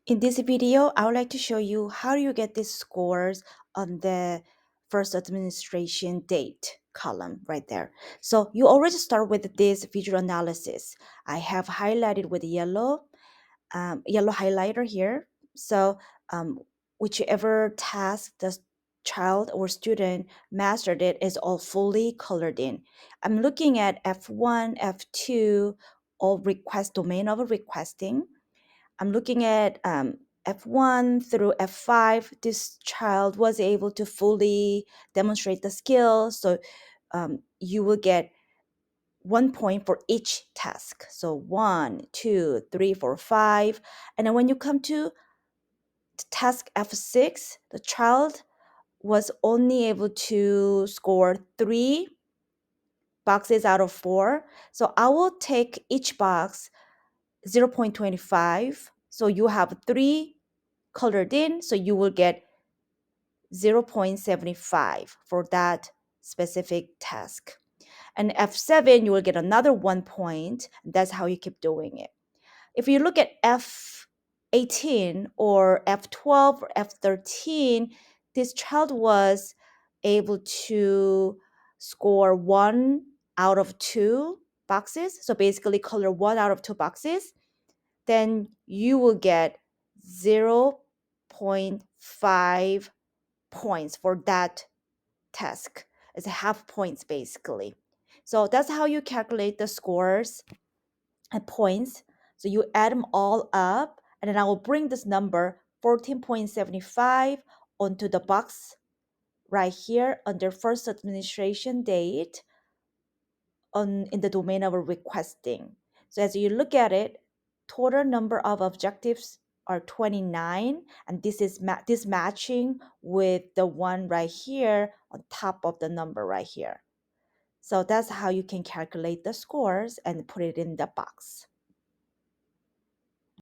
In this video, I would like to show you how you get these scores on the first administration date column right there. So you already start with this visual analysis. I have highlighted with yellow, yellow highlighter here. So whichever task the child or student mastered it is all fully colored in. I'm looking at F1, F2, all request domain of requesting. I'm looking at F1 through F5. This child was able to fully demonstrate the skill. So you will get 1 point for each task. So 1, 2, 3, 4, 5. And then when you come to task F6, the child was only able to score 3 boxes out of 4. So I will take each box 0.25. So you have 3 colored in, so you will get 0.75 for that specific task. And F7, you will get another 1 point. That's how you keep doing it. If you look at F18 or F12 or F13, this child was able to score 1 out of 2 boxes. So basically color 1 out of 2 boxes. Then you will get 0.5 points for that task. It's half points basically. So that's how you calculate the scores and points. So you add them all up, and then I will bring this number 14.75 onto the box right here under first administration date in the domain of requesting. So as you look at it, total number of objectives are 29, and this is this matching with the one right here on top of the number right here. So that's how you can calculate the scores and put it in the box.